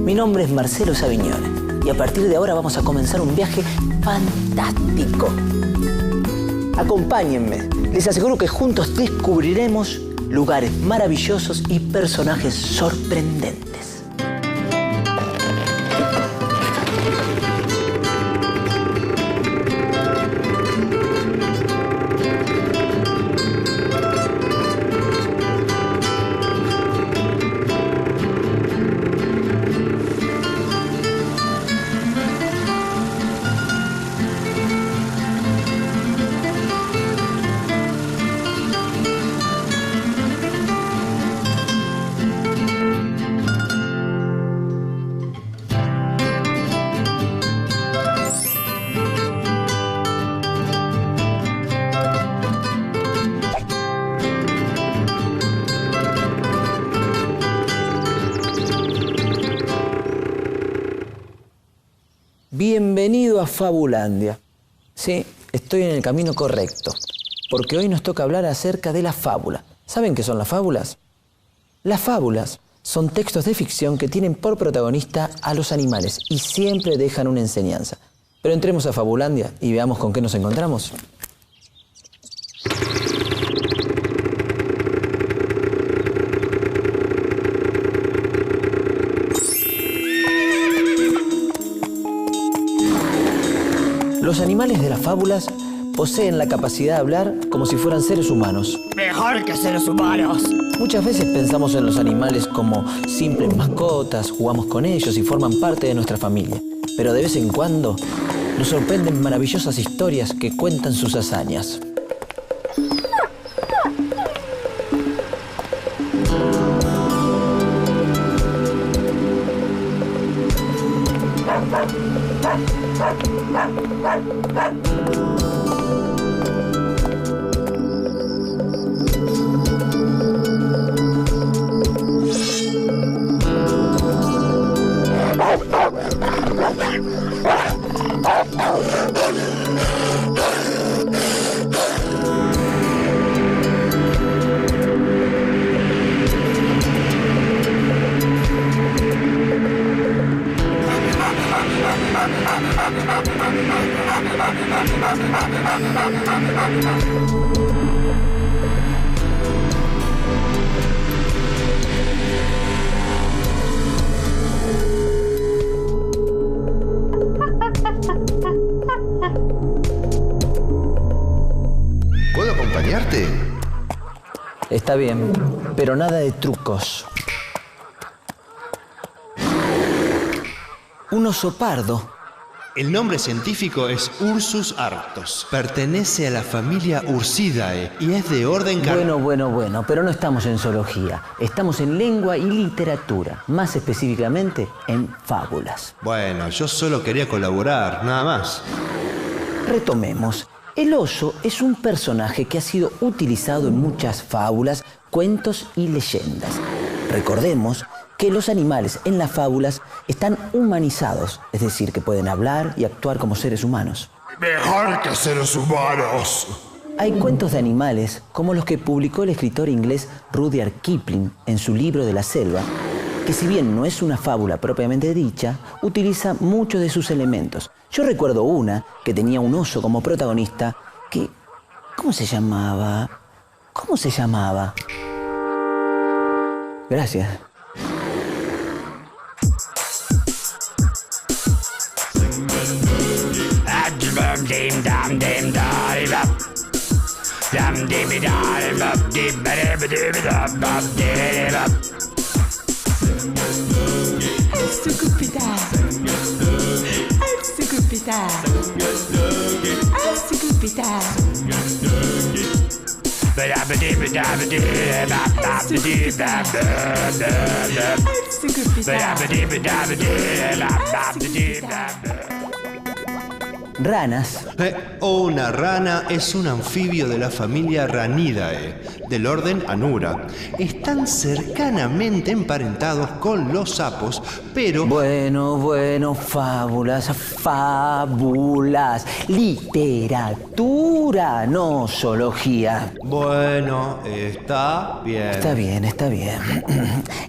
Mi nombre es Marcelo Savignone y a partir de ahora vamos a comenzar un viaje fantástico. Acompáñenme, les aseguro que juntos descubriremos lugares maravillosos y personajes sorprendentes. Bienvenido a Fabulandia. Sí, estoy en el camino correcto, porque hoy nos toca hablar acerca de la fábula. ¿Saben qué son las fábulas? Las fábulas son textos de ficción que tienen por protagonista a los animales y siempre dejan una enseñanza. Pero entremos a Fabulandia y veamos con qué nos encontramos. Los animales de las fábulas poseen la capacidad de hablar como si fueran seres humanos. Mejor que seres humanos. Muchas veces pensamos en los animales como simples mascotas, jugamos con ellos y forman parte de nuestra familia. Pero de vez en cuando nos sorprenden maravillosas historias que cuentan sus hazañas. ¿Puedo acompañarte? Está bien, pero nada de trucos. Un oso pardo. El nombre científico es Ursus arctos. Pertenece a la familia Ursidae y es de orden Bueno, pero no estamos en zoología. Estamos en lengua y literatura, más específicamente en fábulas. Bueno, yo solo quería colaborar, nada más. Retomemos. El oso es un personaje que ha sido utilizado en muchas fábulas, cuentos y leyendas. Recordemos que los animales en las fábulas están humanizados, es decir, que pueden hablar y actuar como seres humanos. Mejor que seres humanos. Hay cuentos de animales, como los que publicó el escritor inglés Rudyard Kipling en su libro de la selva, que si bien no es una fábula propiamente dicha, utiliza muchos de sus elementos. Yo recuerdo una que tenía un oso como protagonista que... ¿Cómo se llamaba? Gracias. ranas. Una rana es un anfibio de la familia Ranidae, del orden Anura. Están cercanamente emparentados con los sapos, pero... Bueno, fábulas. Literatura, no zoología. Bueno, está bien. Está bien.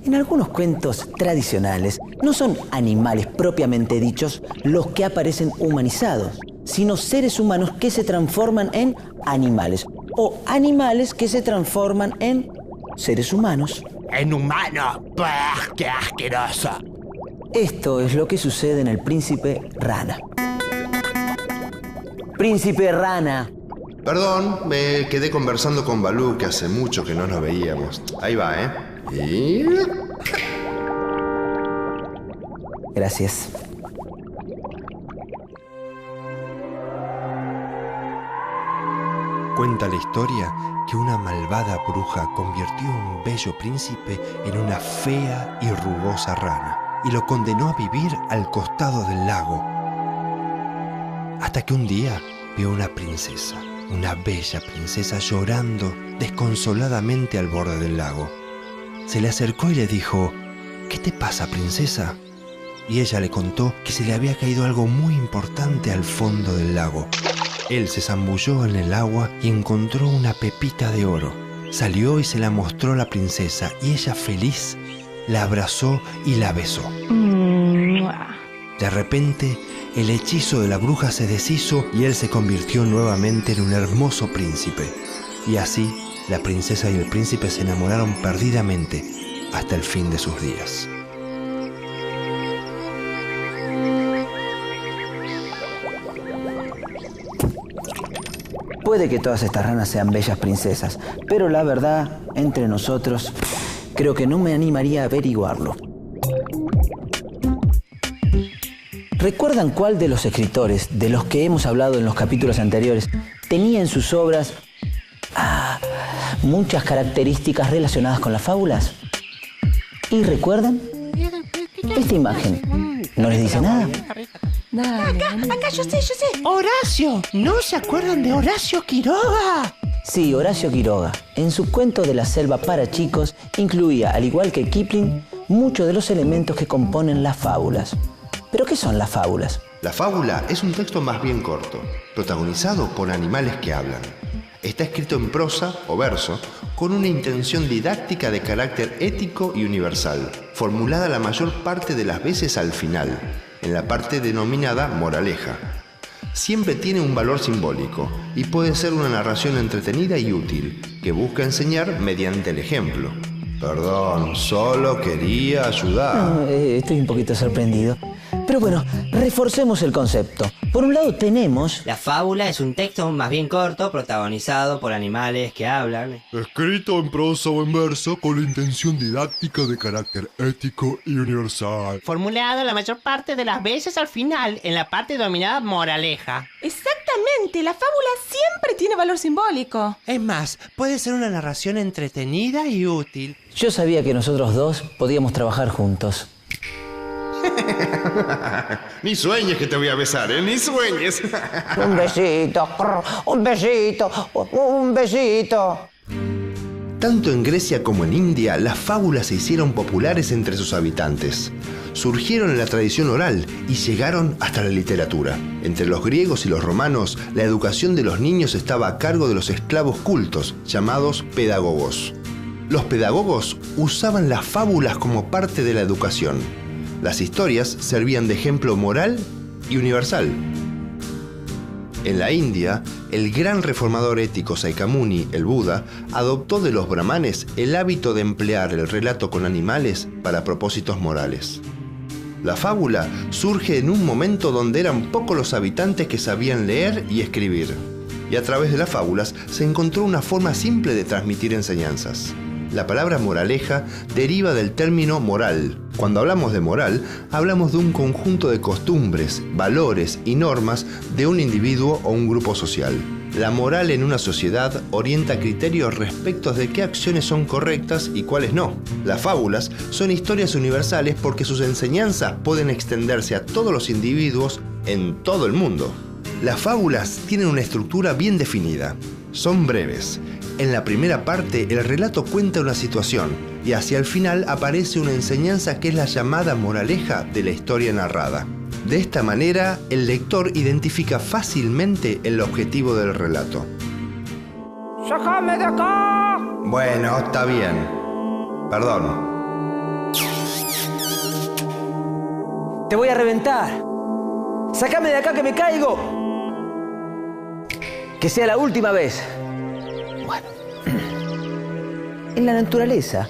En algunos cuentos tradicionales no son animales propiamente dichos los que aparecen humanizados, sino seres humanos que se transforman en animales o animales que se transforman en seres humanos. En humano. ¡Bah, qué asqueroso! Esto es lo que sucede en El Príncipe Rana. Príncipe Rana. Perdón, me quedé conversando con Balú, que hace mucho que no nos veíamos. Ahí va, ¿eh? Y... Gracias. Cuenta la historia que una malvada bruja convirtió a un bello príncipe en una fea y rugosa rana y lo condenó a vivir al costado del lago. Hasta que un día vio una princesa, una bella princesa llorando desconsoladamente al borde del lago. Se le acercó y le dijo: ¿Qué te pasa, princesa? Y ella le contó que se le había caído algo muy importante al fondo del lago. Él se zambulló en el agua y encontró una pepita de oro. Salió y se la mostró a la princesa y ella, feliz, la abrazó y la besó. De repente, el hechizo de la bruja se deshizo y él se convirtió nuevamente en un hermoso príncipe. Y así, la princesa y el príncipe se enamoraron perdidamente hasta el fin de sus días. Puede que todas estas ranas sean bellas princesas, pero la verdad, entre nosotros, creo que no me animaría a averiguarlo. ¿Recuerdan cuál de los escritores, de los que hemos hablado en los capítulos anteriores, tenía en sus obras muchas características relacionadas con las fábulas? ¿Y recuerdan? Esta imagen, ¿no les dice nada? Acá, yo sé. ¡Horacio! ¿No se acuerdan de Horacio Quiroga? Sí, Horacio Quiroga, en su cuento de la selva para chicos, incluía, al igual que Kipling, muchos de los elementos que componen las fábulas. ¿Pero qué son las fábulas? La fábula es un texto más bien corto, protagonizado por animales que hablan. Está escrito en prosa o verso, con una intención didáctica de carácter ético y universal, formulada la mayor parte de las veces al final, en la parte denominada moraleja. Siempre tiene un valor simbólico y puede ser una narración entretenida y útil, que busca enseñar mediante el ejemplo. Perdón, solo quería ayudar. Estoy un poquito sorprendido. Pero bueno, reforcemos el concepto. Por un lado tenemos... La fábula es un texto más bien corto, protagonizado por animales que hablan. Escrito en prosa o en verso con la intención didáctica de carácter ético y universal. Formulado la mayor parte de las veces al final, en la parte denominada moraleja. Exactamente, la fábula siempre tiene valor simbólico. Es más, puede ser una narración entretenida y útil. Yo sabía que nosotros dos podíamos trabajar juntos. Ni sueñes que te voy a besar, ¿eh? Ni sueñes. Un besito, un besito, un besito. Tanto en Grecia como en India, las fábulas se hicieron populares entre sus habitantes. Surgieron en la tradición oral y llegaron hasta la literatura. Entre los griegos y los romanos, la educación de los niños estaba a cargo de los esclavos cultos, llamados pedagogos. Los pedagogos usaban las fábulas como parte de la educación. Las historias servían de ejemplo moral y universal. En la India, el gran reformador ético Saikamuni, el Buda, adoptó de los brahmanes el hábito de emplear el relato con animales para propósitos morales. La fábula surge en un momento donde eran pocos los habitantes que sabían leer y escribir, y a través de las fábulas se encontró una forma simple de transmitir enseñanzas. La palabra moraleja deriva del término moral. Cuando hablamos de moral, hablamos de un conjunto de costumbres, valores y normas de un individuo o un grupo social. La moral en una sociedad orienta criterios respecto de qué acciones son correctas y cuáles no. Las fábulas son historias universales porque sus enseñanzas pueden extenderse a todos los individuos en todo el mundo. Las fábulas tienen una estructura bien definida. Son breves. En la primera parte, el relato cuenta una situación y hacia el final aparece una enseñanza que es la llamada moraleja de la historia narrada. De esta manera, el lector identifica fácilmente el objetivo del relato. ¡Sácame de acá! Bueno, está bien. Perdón. ¡Te voy a reventar! ¡Sácame de acá que me caigo! Que sea la última vez. Bueno. En la naturaleza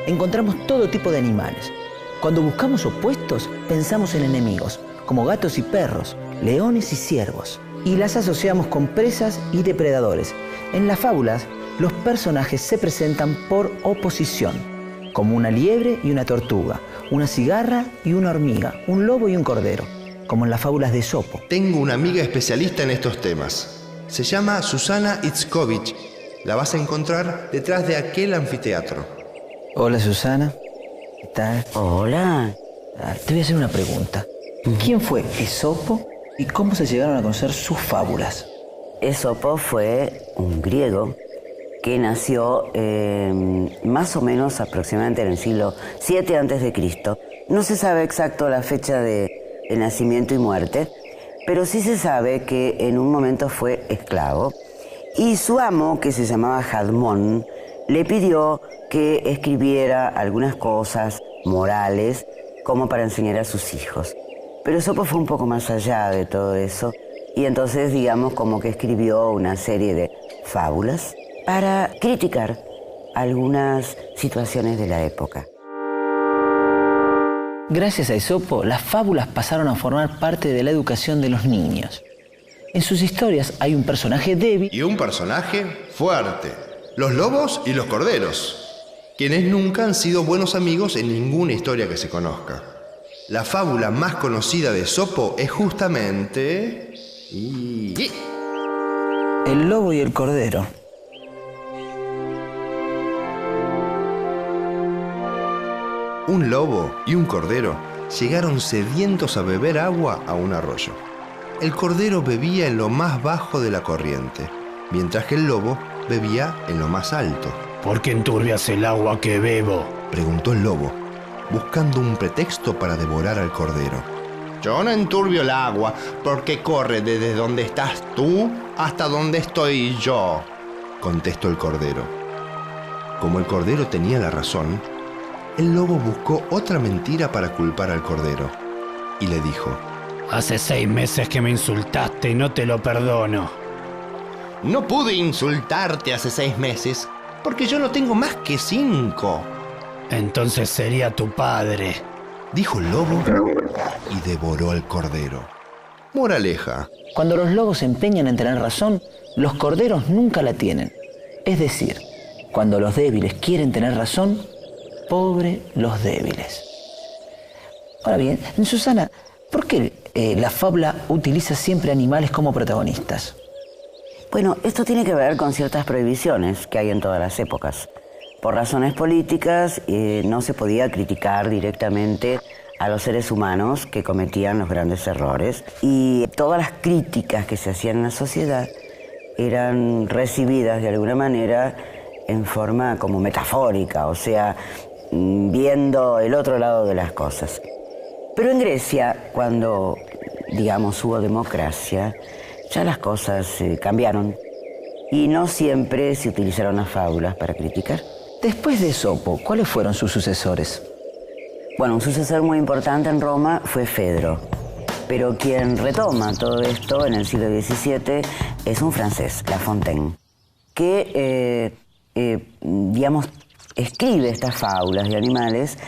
encontramos todo tipo de animales. Cuando buscamos opuestos, pensamos en enemigos, como gatos y perros, leones y ciervos. Y las asociamos con presas y depredadores. En las fábulas, los personajes se presentan por oposición, como una liebre y una tortuga, una cigarra y una hormiga, un lobo y un cordero, como en las fábulas de Esopo. Tengo una amiga especialista en estos temas. Se llama Susana Itzkovich. La vas a encontrar detrás de aquel anfiteatro. Hola, Susana. ¿Qué tal? Hola. Te voy a hacer una pregunta. ¿Quién fue Esopo y cómo se llegaron a conocer sus fábulas? Esopo fue un griego que nació más o menos aproximadamente en el siglo VII a.C. No se sabe exacto la fecha de nacimiento y muerte, pero sí se sabe que en un momento fue esclavo y su amo, que se llamaba Jadmon, le pidió que escribiera algunas cosas morales como para enseñar a sus hijos. Pero Esopo fue un poco más allá de todo eso y entonces digamos como que escribió una serie de fábulas para criticar algunas situaciones de la época. Gracias a Esopo, las fábulas pasaron a formar parte de la educación de los niños. En sus historias hay un personaje débil Y un personaje fuerte. Los lobos y los corderos, quienes nunca han sido buenos amigos en ninguna historia que se conozca. La fábula más conocida de Esopo es justamente... el lobo y el cordero. Un lobo y un cordero llegaron sedientos a beber agua a un arroyo. El cordero bebía en lo más bajo de la corriente, mientras que el lobo bebía en lo más alto. ¿Por qué enturbias el agua que bebo? Preguntó el lobo, buscando un pretexto para devorar al cordero. Yo no enturbio el agua porque corre desde donde estás tú hasta donde estoy yo, contestó el cordero. Como el cordero tenía la razón, el lobo buscó otra mentira para culpar al cordero y le dijo: Hace 6 meses que me insultaste y no te lo perdono. No pude insultarte hace 6 meses porque yo no tengo más que 5. Entonces sería tu padre, dijo el lobo y devoró al cordero. Moraleja: Cuando los lobos se empeñan en tener razón, los corderos nunca la tienen. Es decir, cuando los débiles quieren tener razón, pobre los débiles. Ahora bien, Susana, ¿por qué la fábula utiliza siempre animales como protagonistas? Bueno, esto tiene que ver con ciertas prohibiciones que hay en todas las épocas. Por razones políticas no se podía criticar directamente a los seres humanos que cometían los grandes errores y todas las críticas que se hacían en la sociedad eran recibidas de alguna manera en forma como metafórica, o sea, viendo el otro lado de las cosas. Pero en Grecia, cuando, digamos, hubo democracia, ya las cosas cambiaron y no siempre se utilizaron las fábulas para criticar. Después de Esopo, ¿cuáles fueron sus sucesores? Bueno, un sucesor muy importante en Roma fue Fedro, pero quien retoma todo esto en el siglo XVII es un francés, La Fontaine, que, digamos, escribe estas fábulas de animales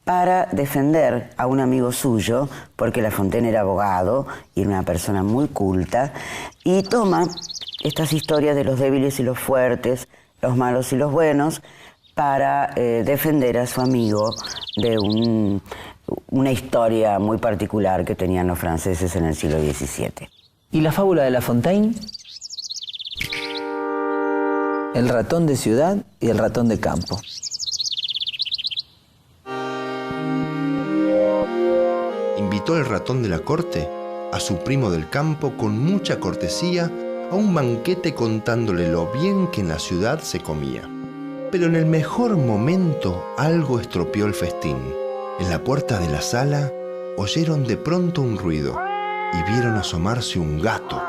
para defender a un amigo suyo, porque La Fontaine era abogado y era una persona muy culta, y toma estas historias de los débiles y los fuertes, los malos y los buenos, para defender a su amigo de una historia muy particular que tenían los franceses en el siglo XVII. ¿Y la fábula de La Fontaine? El ratón de ciudad y el ratón de campo. Invitó el ratón de la corte a su primo del campo con mucha cortesía a un banquete contándole lo bien que en la ciudad se comía. Pero en el mejor momento algo estropeó el festín. En la puerta de la sala oyeron de pronto un ruido y vieron asomarse un gato.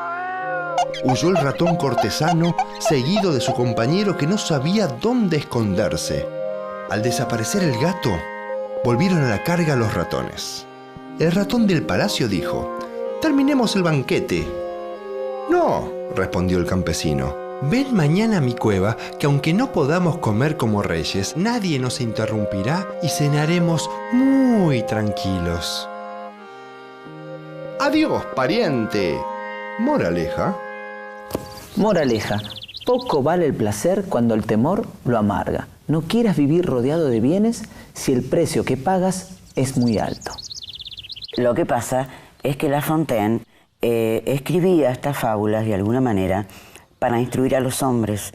Huyó el ratón cortesano, seguido de su compañero que no sabía dónde esconderse. Al desaparecer el gato, volvieron a la carga los ratones. El ratón del palacio dijo: «Terminemos el banquete». «No», respondió el campesino. «Ven mañana a mi cueva, que aunque no podamos comer como reyes, nadie nos interrumpirá y cenaremos muy tranquilos». «Adiós, pariente». Moraleja. Moraleja, poco vale el placer cuando el temor lo amarga. No quieras vivir rodeado de bienes si el precio que pagas es muy alto. Lo que pasa es que La Fontaine escribía estas fábulas de alguna manera para instruir a los hombres.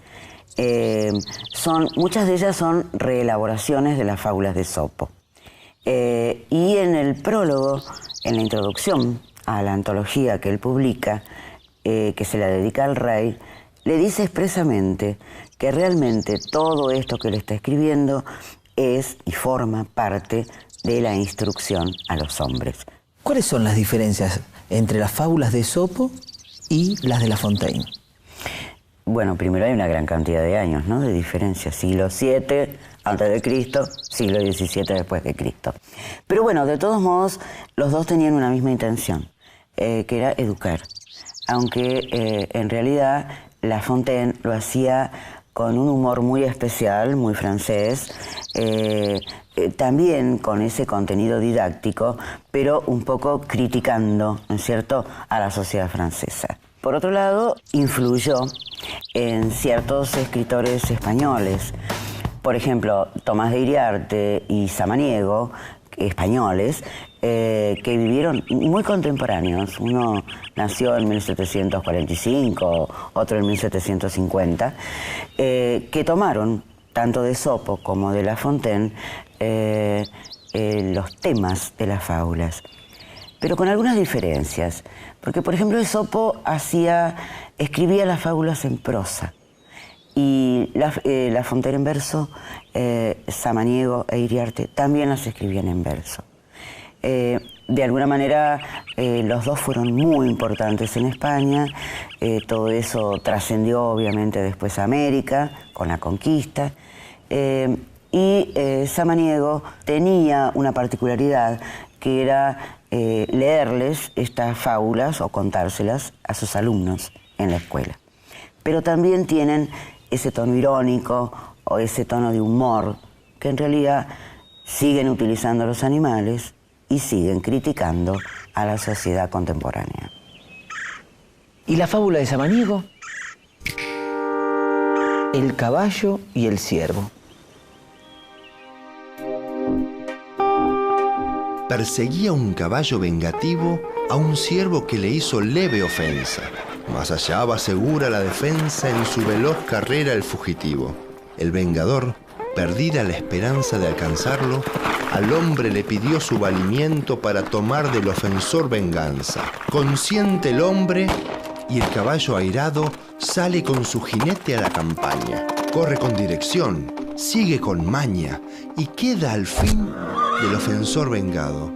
Muchas de ellas son reelaboraciones de las fábulas de Esopo. Y en el prólogo, en la introducción a la antología que él publica, que se la dedica al rey, le dice expresamente que realmente todo esto que le está escribiendo es y forma parte de la instrucción a los hombres. ¿Cuáles son las diferencias entre las fábulas de Esopo y las de La Fontaine? Bueno, primero hay una gran cantidad de años, ¿no?, de diferencia. Siglo VII antes de Cristo, siglo XVII después de Cristo. Pero bueno, de todos modos, los dos tenían una misma intención, que era educar. Aunque en realidad La Fontaine lo hacía con un humor muy especial, muy francés, también con ese contenido didáctico, pero un poco criticando, ¿no es cierto?, a la sociedad francesa. Por otro lado, influyó en ciertos escritores españoles. Por ejemplo, Tomás de Iriarte y Samaniego, españoles, que vivieron muy contemporáneos. Uno nació en 1745, otro en 1750, que tomaron, tanto de Esopo como de La Fontaine, los temas de las fábulas, pero con algunas diferencias. Porque, por ejemplo, Esopo escribía las fábulas en prosa, y La Fontaine en verso, Samaniego e Iriarte también las escribían en verso. De alguna manera, los dos fueron muy importantes en España. Todo eso trascendió obviamente después a América, con la conquista. Y Samaniego tenía una particularidad, que era leerles estas fábulas o contárselas a sus alumnos en la escuela. Pero también tienen ese tono irónico o ese tono de humor, que en realidad siguen utilizando los animales y siguen criticando a la sociedad contemporánea. ¿Y la fábula de Samaniego? El caballo y el ciervo. Perseguía un caballo vengativo a un ciervo que le hizo leve ofensa. Más allá va segura la defensa en su veloz carrera el fugitivo. El vengador, perdida la esperanza de alcanzarlo, al hombre le pidió su valimiento para tomar del ofensor venganza. Consciente el hombre, y el caballo airado sale con su jinete a la campaña. Corre con dirección, sigue con maña, y queda al fin del ofensor vengado.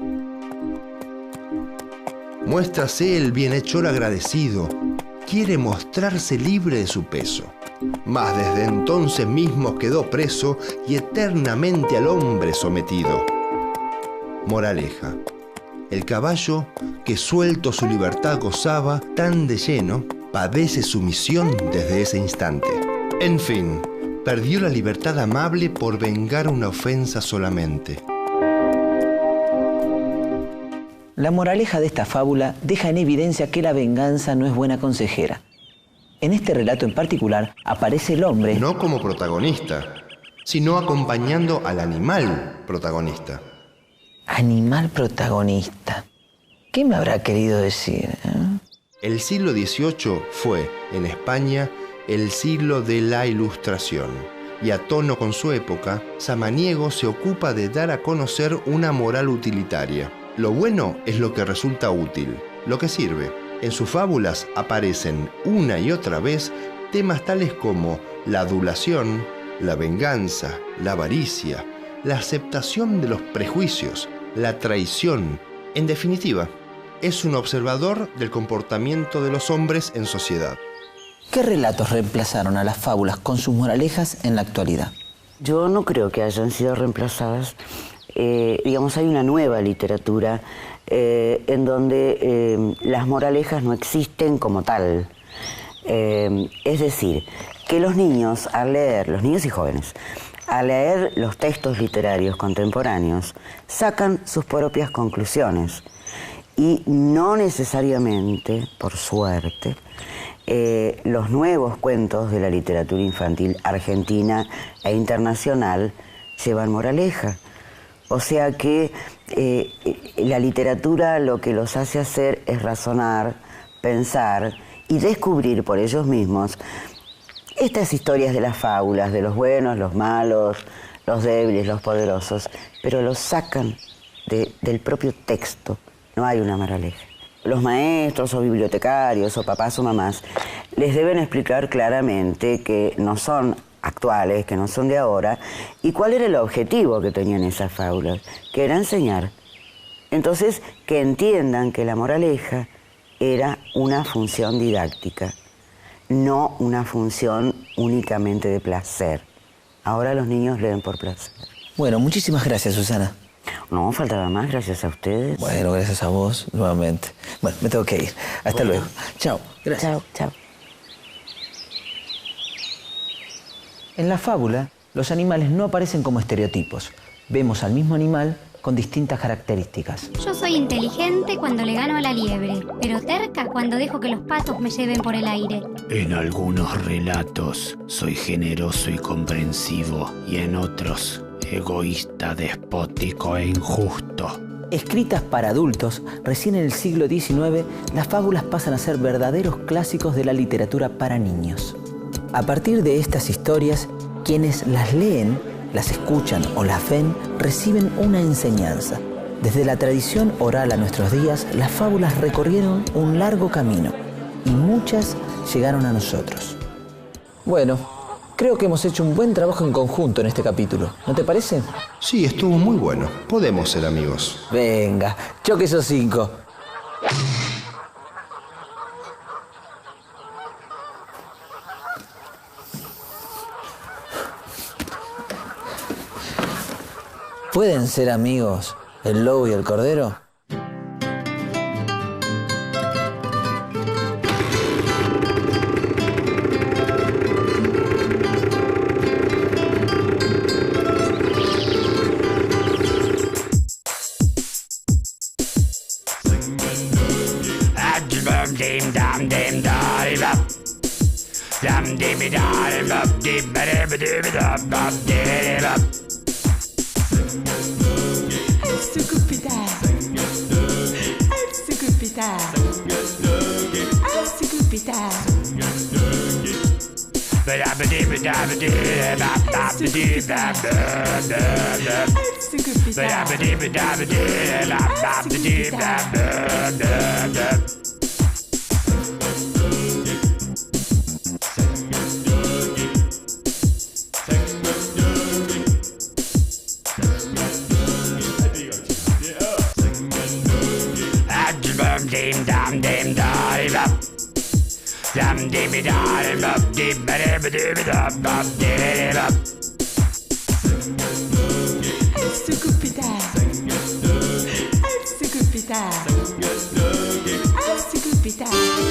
Muéstrase el bienhechor agradecido, quiere mostrarse libre de su peso. Mas desde entonces mismo quedó preso y eternamente al hombre sometido. Moraleja: el caballo, que suelto su libertad gozaba tan de lleno, padece sumisión desde ese instante. En fin, perdió la libertad amable por vengar una ofensa solamente. La moraleja de esta fábula deja en evidencia que la venganza no es buena consejera. En este relato en particular aparece el hombre... No como protagonista, sino acompañando al animal protagonista. Animal protagonista. ¿Qué me habrá querido decir? El siglo XVIII fue, en España, el siglo de la Ilustración. Y a tono con su época, Samaniego se ocupa de dar a conocer una moral utilitaria. Lo bueno es lo que resulta útil. lo que sirve. En sus fábulas aparecen una y otra vez temas tales como la adulación, la venganza, la avaricia, la aceptación de los prejuicios, la traición. En definitiva, es un observador del comportamiento de los hombres en sociedad. ¿Qué relatos reemplazaron a las fábulas con sus moralejas en la actualidad? Yo no creo que hayan sido reemplazadas. Digamos, hay una nueva literatura en donde las moralejas no existen como tal. Es decir, que los niños, al leer, los niños y jóvenes, al leer los textos literarios contemporáneos, sacan sus propias conclusiones. Y no necesariamente, por suerte, los nuevos cuentos de la literatura infantil argentina e internacional llevan moraleja. O sea que la literatura lo que los hace hacer es razonar, pensar y descubrir por ellos mismos estas historias de las fábulas, de los buenos, los malos, los débiles, los poderosos, pero los sacan del propio texto. No hay una moraleja. Los maestros o bibliotecarios o papás o mamás les deben explicar claramente que no son actuales, que no son de ahora, y cuál era el objetivo que tenían esas fábulas, que era enseñar. Entonces, que entiendan que la moraleja era una función didáctica, no una función únicamente de placer. Ahora los niños leen por placer. Bueno, muchísimas gracias, Susana. No, faltaba más, gracias a ustedes. Bueno, gracias a vos nuevamente. Bueno, me tengo que ir. Hasta luego. Chao. Gracias. Chao, chao. En la fábula, los animales no aparecen como estereotipos. Vemos al mismo animal con distintas características. Yo soy inteligente cuando le gano a la liebre, pero terca cuando dejo que los patos me lleven por el aire. En algunos relatos soy generoso y comprensivo, y en otros egoísta, despótico e injusto. Escritas para adultos, recién en el siglo XIX, las fábulas pasan a ser verdaderos clásicos de la literatura para niños. A partir de estas historias, quienes las leen, las escuchan o las ven, reciben una enseñanza. Desde la tradición oral a nuestros días, las fábulas recorrieron un largo camino y muchas llegaron a nosotros. Bueno, creo que hemos hecho un buen trabajo en conjunto en este capítulo, ¿no te parece? Sí, estuvo muy bueno. Podemos ser amigos. Venga, choque esos 5. ¿Pueden ser amigos el lobo y el cordero? Al